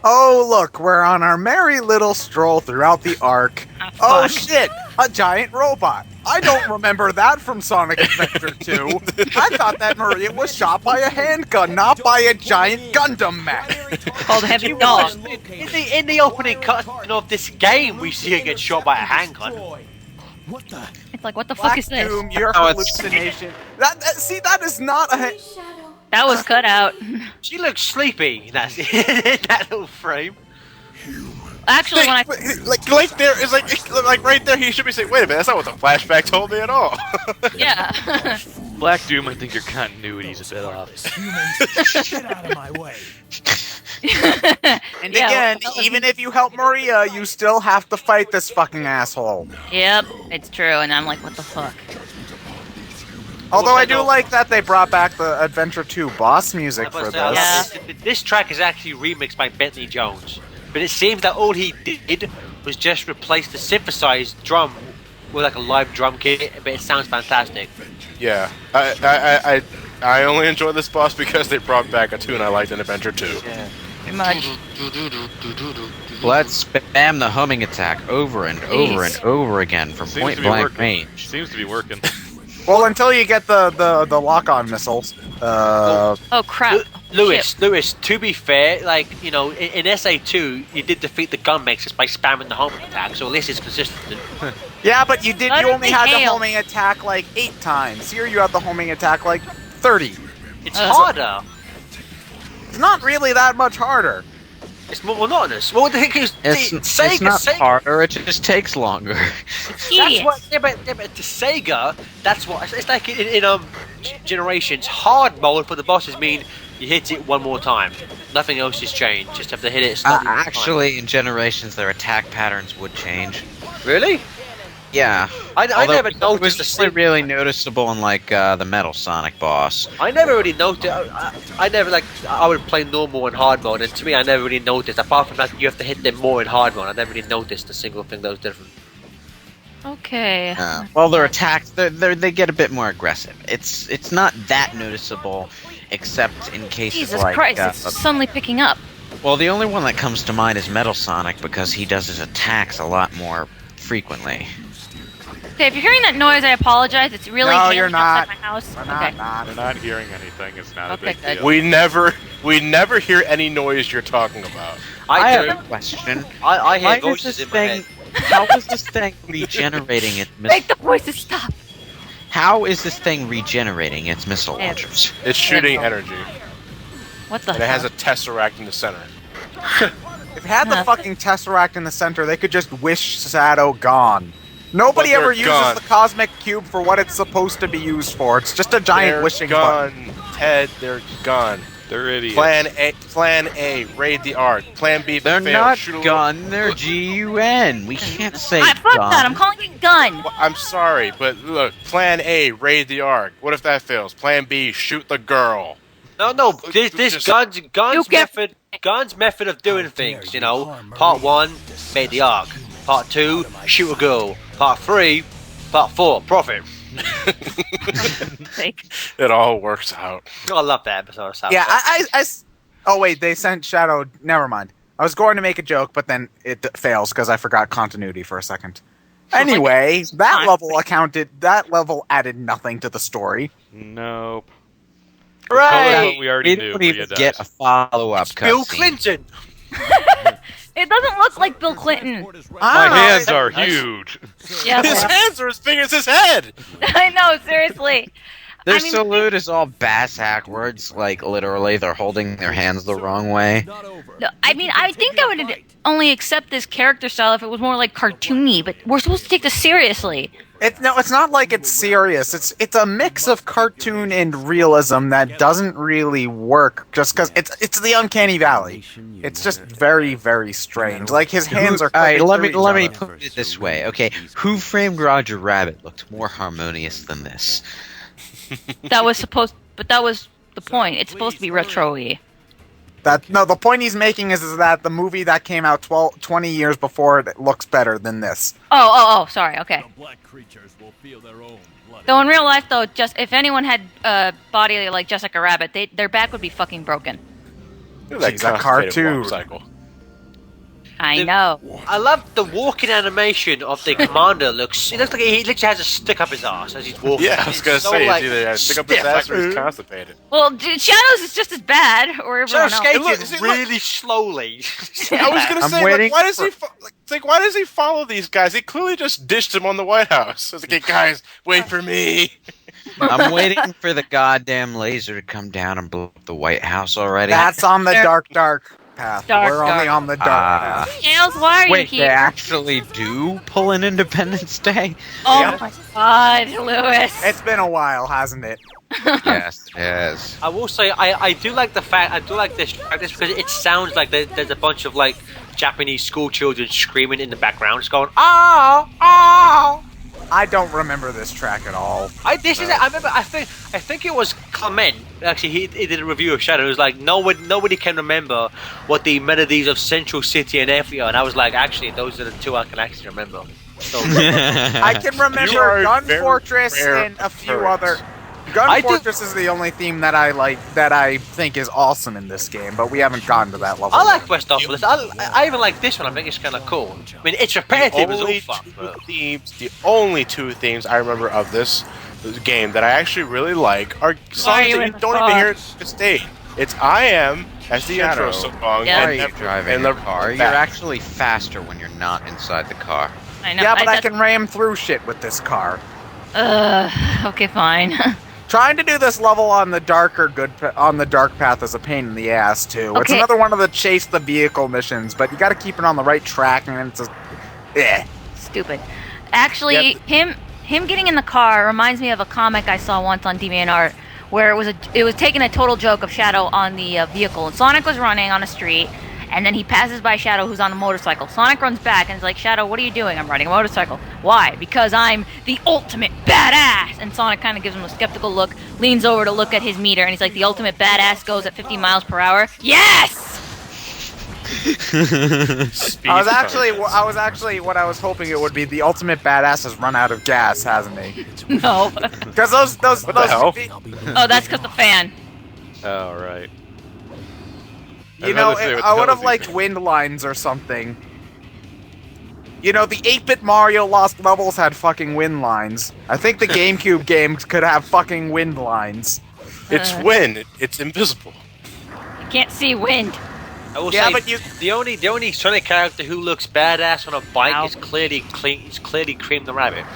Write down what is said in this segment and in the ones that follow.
Oh, look, we're on our merry little stroll throughout the Ark. Oh, shit, a giant robot. I don't remember that from Sonic Adventure 2. I thought that Maria was shot by a handgun, not by a giant Gundam mech. Called Heavy Dog. In the opening cutscene of this game, we see her get shot by a handgun. What the? It's like, what the Black fuck is this? Doom, your Oh, it's- hallucination. See, that is not a... That was cut out. She looks sleepy in that little frame. Actually, when I like there is like right there. He should be saying, "Wait a minute, that's not what the flashback told me at all." yeah. Black Doom, I think your continuity's a bit off. Humans, get out of my way. And Yeah, again, well, even if you help Maria, you still have to fight this fucking asshole. Yep, it's true, and I'm like, what the fuck? Although I do like that they brought back the Adventure 2 boss music for this. Yeah. This track is actually remixed by Bentley Jones, but it seems that all he did was just replace the synthesized drum with like a live drum kit, but it sounds fantastic. Yeah, I only enjoy this boss because they brought back a tune I liked in Adventure 2. Yeah. Pretty much. Let's spam the humming attack over and over and over again from Seems point to be blank working. range. Seems to be working. Well, until you get the lock-on missiles. Oh crap. Lewis, to be fair, like, you know, in SA2, you did defeat the gun mechs by spamming the homing attack, so at least it's consistent. Yeah, but you Let only it be had the hail. homing attack like 8 times. Here you have the homing attack like 30. It's harder. It's not really that much harder. It's more monotonous. Well, the thing is, It's not harder, it just takes longer. That's Tedious. what, yeah, but to Sega, that's what it's like in Generations. Hard mode for the bosses mean you hit it one more time. Nothing else has changed. Just have to hit it. Slightly more Actually, in Generations, their attack patterns would change. time. Really? Yeah. I Although never it noticed was the really noticeable in like the Metal Sonic boss. I never really noticed. I never like. I would play normal and hard mode, and to me, I never really noticed. Apart from that, you have to hit them more in hard mode. I never really noticed a single thing that was different. Okay. Well, their attacks they get a bit more aggressive. It's not that noticeable, except in cases Jesus like. Christ, it's suddenly picking up. Well, the only one that comes to mind is Metal Sonic because he does his attacks a lot more frequently. Okay, if you're hearing that noise, I apologize. It's really No, hailing you're not. outside my house. We're Okay. We're not hearing anything. It's not Okay, a big good. deal. We never hear any noise you're talking about. I do. have a question. I hear Why is voices this in my head. thing? How is this thing regenerating its Make missile? the voices stop. How is this thing regenerating its missile Yeah. launchers? It's shooting energy, What the and it has hell? a tesseract in the center. If it had the fucking Tesseract in the center, they could just wish Shadow gone. Nobody But they're ever uses gone. the Cosmic Cube for what it's supposed to be used for. It's just a giant They're wishing gone, button. Ted. They're gone. They're idiots. Plan A, raid the Ark. Plan B, They're fail, not shoot a gun, they're GUN. We can't say Fuck gun. that, I'm calling it gun. Well, I'm sorry, but look. Plan A, raid the Ark. What if that fails? Plan B, shoot the girl. No. This Just- Gun's method of doing things. You know, part 1, make the arc. Part 2, shoot a girl. Part 3, part 4, profit. Fake. It all works out. I love that episode of South Yeah, Park. oh wait, they sent Shadow. Never mind. I was going to make a joke, but then it fails because I forgot continuity for a second. Anyway, that level added nothing to the story. Nope. Right. We already We knew. don't even Maria get a dies. follow-up Bill cutscene. Clinton. It doesn't look like Bill Clinton. My Ah, hands are huge. Yeah, His hands are as big as his head. I know, seriously. Their I mean, salute is all backwards, like literally they're holding their hands the wrong way. No, I mean, I think I would only accept this character style if it was more like cartoony, but we're supposed to take this seriously. It's not like it's serious. It's a mix of cartoon and realism that doesn't really work. Just because it's the uncanny valley. It's just very, very strange. Like his hands are. Alright, let me clipping each other. put it this way. Okay, Who Framed Roger Rabbit looked more harmonious than this. That was the point. It's supposed to be retro-y. The point he's making is that the movie that came out 20 years before it looks better than this. Oh, sorry, okay. Black creatures will feel their own blood. Though in real life, though, just if anyone had a body like Jessica Rabbit, their back would be fucking broken. Look at She's a constipated cartoon. motorcycle. I know. I love the walking animation of the commander. It looks like he literally has a stick up his ass as he's walking. Yeah, I was It's gonna so, say, like, it's either stick up his stiff, ass or he's like, constipated. Well, Shadows is just as bad, or So everyone else. skating Look, really slowly. I was gonna I'm say, waiting like, why does he? It's like, why does he follow these guys? He clearly just dished him on the White House. It's like, hey, guys, wait for me. I'm waiting for the goddamn laser to come down and blow up the White House already. That's on the dark path. Dark, We're only dark. on the dark path. Tails, why are you Wait, they here? actually do pull an Independence Day? Oh Yeah. my god, Lewis. It's been a while, hasn't it? Yes, yes. I will say I do like the fact I do like this because it sounds like there's a bunch of like Japanese school children screaming in the background, just going oh oh. I don't remember this track at all. I remember. I think it was Clement. Actually, he did a review of Shadow. It was like nobody can remember what the melodies of Central City and Ephia. And I was like, actually, those are the two I can actually remember. So, I can You remember are Gun very Fortress rare and a few occurrence. other. Gun I do- Fortress is the only theme that I like that I think is awesome in this game, but we haven't gotten to that level. I like yet. Westopolis. I even like this one. I think it's kind of cool. I mean, it's repetitive as all fuck. But The only two themes I remember of this game that I actually really like are songs you that in you the don't car? even hear at the stage. It's I Am as the intro Shadow. song. Yeah. Why are and you the- driving and your the car? You're back. actually faster when you're not inside the car. I know. Yeah, but I that's- can ram through shit with this car. Okay, fine. Trying to do this level on the dark path is a pain in the ass too. It's Okay. another one of the chase the vehicle missions, but you got to keep it on the right track, and it's just, Stupid. Actually, him getting in the car reminds me of a comic I saw once on DeviantArt where it was taking a total joke of Shadow on the vehicle, and Sonic was running on a street, and then he passes by Shadow who's on a motorcycle. Sonic runs back and is like, Shadow, what are you doing? I'm riding a motorcycle. Why? Because I'm the ultimate badass. And Sonic kind of gives him a skeptical look, leans over to look at his meter, and he's like, the ultimate badass goes at 50 miles per hour. Yes! Speed I was cover. actually what I was hoping it would be. The ultimate badass has run out of gas, hasn't he? No. Because those What the hell? Oh, that's because the fan. Oh, right. You I'd know, rather say what the I would hell have is he liked doing? wind lines or something. You know, the 8-bit Mario Lost Levels had fucking wind lines. I think the GameCube games could have fucking wind lines. It's wind. It's invisible. You can't see wind. I will Yeah, say but you- the only Sonic character who looks badass on a bike Ow. is clearly Cream the Rabbit.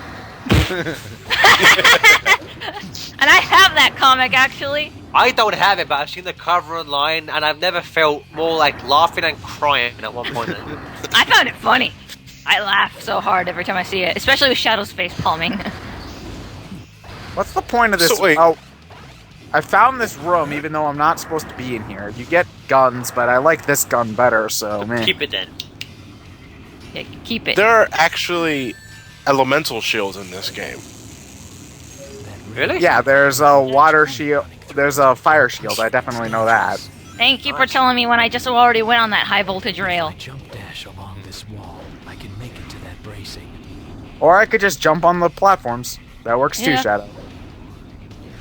And I have that comic, actually. I don't have it, but I've seen the cover online, and I've never felt more like laughing and crying at one point. I found it funny. I laugh so hard every time I see it, especially with Shadow's face palming. What's the point of this? So wait. Oh, I found this room, even though I'm not supposed to be in here. You get guns, but I like this gun better, so man. Keep it then. Yeah, keep it. There are actually elemental shields in this game. Really? Yeah, there's a water shield. There's a fire shield. I definitely know that. Thank you for telling me when I just already went on that high voltage If rail. I jump dash along this wall, I can make it to that bracing. Or I could just jump on the platforms. That works too, Yeah. Shadow.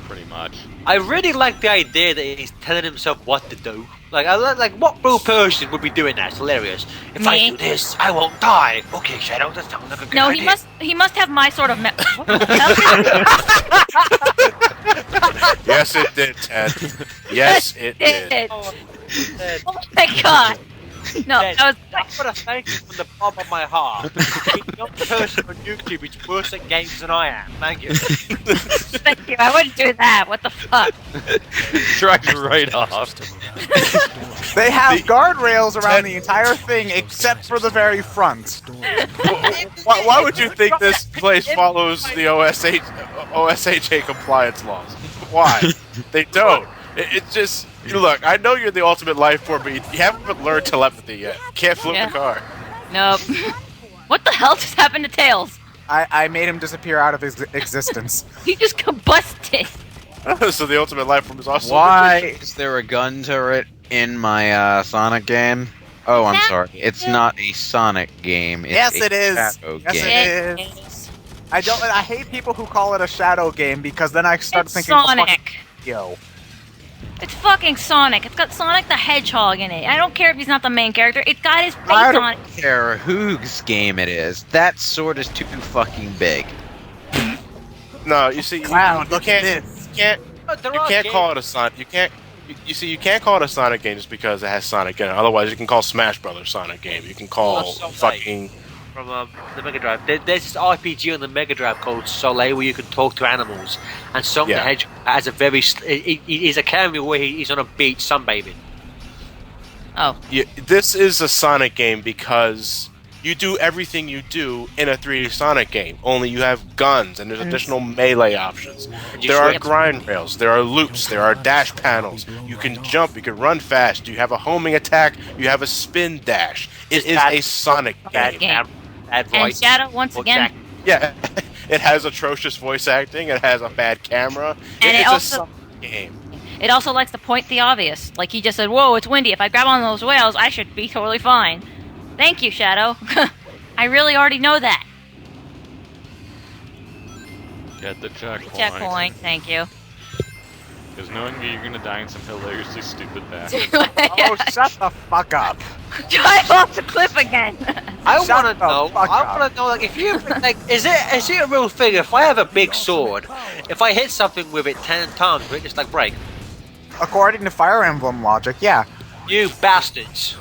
Pretty much. I really like the idea that he's telling himself what to do. Like, what real person would be doing that? It's hilarious. If I Me? do this, I won't die. Okay, Shadow, that sounds like a good No, idea. he must have my sort of what the hell? Yes, it did, Ted. Yes, it did. Oh, Oh my god. No, Ted, that was I want to thank you from the bottom of my heart. The young person on YouTube is worse at games than I am. Thank you. thank you. I wouldn't do that. What the fuck? Drives right off. They have guardrails around the entire thing except for the very front. Why would you think this place follows the OSHA compliance laws? Why? They don't. It's just, look, I know you're the ultimate life form, but you haven't learned telepathy yet. You can't flip Yeah. the car. Nope. What the hell just happened to Tails? I made him disappear out of his existence. He just combusted. So the ultimate life form is also Why is there a gun turret in my Sonic game? Oh, I'm sorry. It's not a Sonic game. It's Yes, a it is. Shadow Yes, game. it is. I hate people who call it a shadow game because then I start It's thinking of fucking Sonic. Yo. It's fucking Sonic. It's got Sonic the Hedgehog in it. I don't care if he's not the main character. It's got his face I on don't it. care whose game it is. That sword is too fucking big. No, you see, Clown, you look at can't, this. you can't call it a Sonic. You can't. You see, you can't call it a Sonic game just because it has Sonic in it. Otherwise, you can call Smash Brothers Sonic game. You can call fucking. From the Mega Drive. There's this RPG on the Mega Drive called Soleil where you can talk to animals, and Sonic the Hedgehog has a very. He's a cameo where he's on a beach sunbathing. Oh. Yeah, this is a Sonic game because you do everything you do in a 3D Sonic game. Only you have guns and there's additional melee options. There are grind rails, there are loops, there are dash panels. You can jump, you can run fast. You have a homing attack, you have a spin dash. It is a Sonic game. And Shadow, once again. Yeah, it has atrocious voice acting. It has a bad camera. And it's it a also- Sonic game. It also likes to point the obvious. Like he just said, whoa, it's windy. If I grab on those whales, I should be totally fine. Thank you, Shadow. I really already know that. Get the checkpoint. Checkpoint, thank you. Because knowing that you're gonna die in some hilariously stupid fashion. Oh, shut the fuck up. Drive off the cliff again. I Shut want to the know. fuck I up. want to know, like, if you like, is it a real thing? If I have a big sword, if I hit something with it 10 times, will it just like break? According to Fire Emblem logic, yeah. You bastards!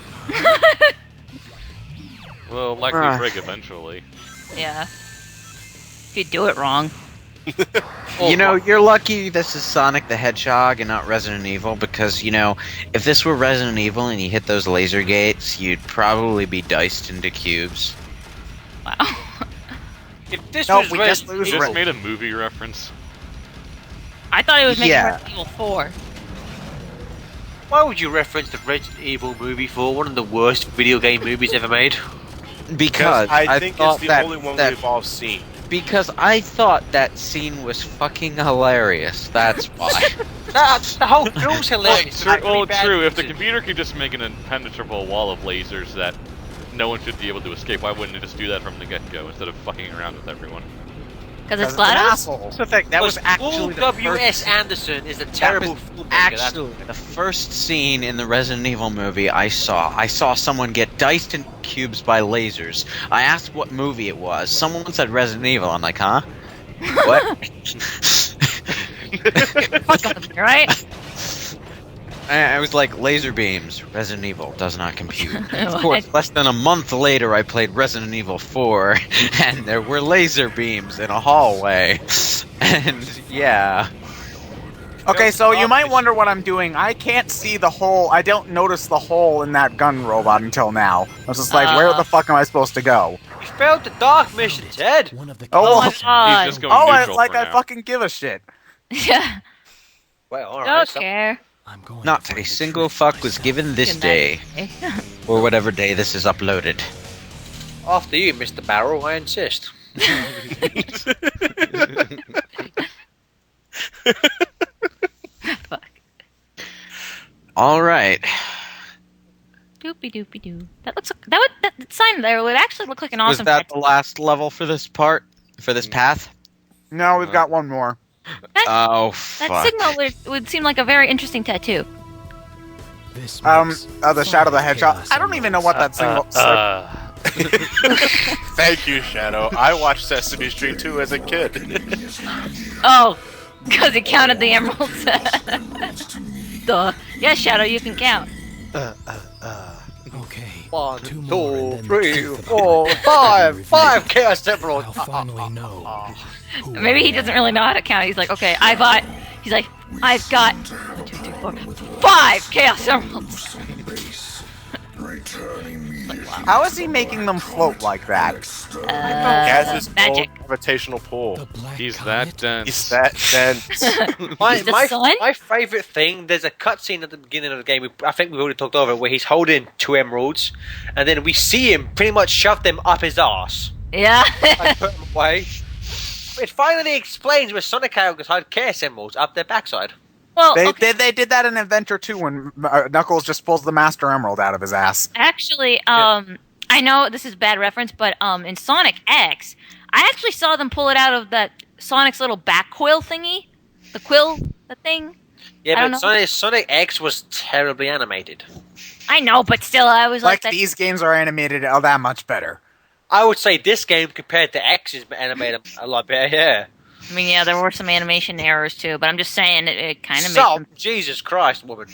Well, likely Right. break eventually. Yeah. If you do it wrong. You know, you're lucky this is Sonic the Hedgehog and not Resident Evil because, you know, if this were Resident Evil and you hit those laser gates, you'd probably be diced into cubes. Wow. If this Nope, was we just Resident lose You Evil, just made a movie reference. I thought he was making Yeah. Resident Evil 4. why would you reference the Resident Evil movie for one of the worst video game movies ever made? Because I think thought it's the that, only one that we've all seen. because I thought that scene was fucking hilarious. That's why. The whole film's hilarious. Well, true. If the computer could just make an impenetrable wall of lasers that no one should be able to escape, why wouldn't it just do that from the get-go instead of fucking around with everyone? Because it's Because it's an GLaDOS? asshole. That's the thing. That was actually the W.S. first, Anderson is a terrible filmmaker. actually the first scene in the Resident Evil movie I saw. I saw someone get diced in cubes by lasers. I asked what movie it was. Someone said Resident Evil. I'm like, huh? What? Fuck up, right? I was like, laser beams. Resident Evil does not compute. Of What? course, less than a month later, I played Resident Evil 4, and there were laser beams in a hallway. And yeah. Okay, so you might wonder what I'm doing. I can't see the hole. I don't notice the hole in that gun robot until now. I was just like, where the fuck am I supposed to go? You failed the dark mission, Ted. One of the Oh, my He's god. just going Oh, neutral like for I now. fucking give a shit. Yeah. Well, all right. Don't so- care. I'm going Not to a find the single truth fuck about was this given this Good day, night. or whatever day this is uploaded. After you, Mr. Barrel, I insist. Fuck. Alright. Doopy doopy doo. That sign there would actually look like an Was awesome that the last level for this part? For this path? No, we've got one more. Oh, That fuck. signal would seem like a very interesting tattoo. This The makes Shadow the fun Hedgehog. chaos I don't even know what that single. Thank you, Shadow. I watched Sesame Street 2 as a kid. Oh, because he counted the emeralds. Duh. Yes, Shadow, you can count. Okay. 1, Two 2, more, and then 3, the 4, fifth 5, review. 5 Chaos Emeralds. I'll finally know. who Maybe I he am. doesn't really know how to count. He's like, okay, I've got 1, 2, 3, 4, 5 Chaos Emeralds. How is he making them float like that? He has his own magic. gravitational pull. The black He's comet? that dense. He's that dense. The sun? My favourite thing, there's a cutscene at the beginning of the game, I think we've already talked over it, where he's holding 2 emeralds, and then we see him pretty much shove them up his arse. Yeah. And put them away. It finally explains where Sonic characters hide Chaos Emeralds up their backside. Well, They, okay. they did that in Adventure 2 when Knuckles just pulls the Master Emerald out of his ass. Actually, I know this is a bad reference, but in Sonic X, I actually saw them pull it out of that Sonic's little back quill thingy. The thing. Yeah, I don't but know. Sonic X was terribly animated. I know, but still, I was Like that. these games are animated that much better. I would say this game compared to X is animated a lot better. Yeah. I mean, yeah, there were some animation errors too, but I'm just saying it kind of makes So, them. Jesus Christ, woman.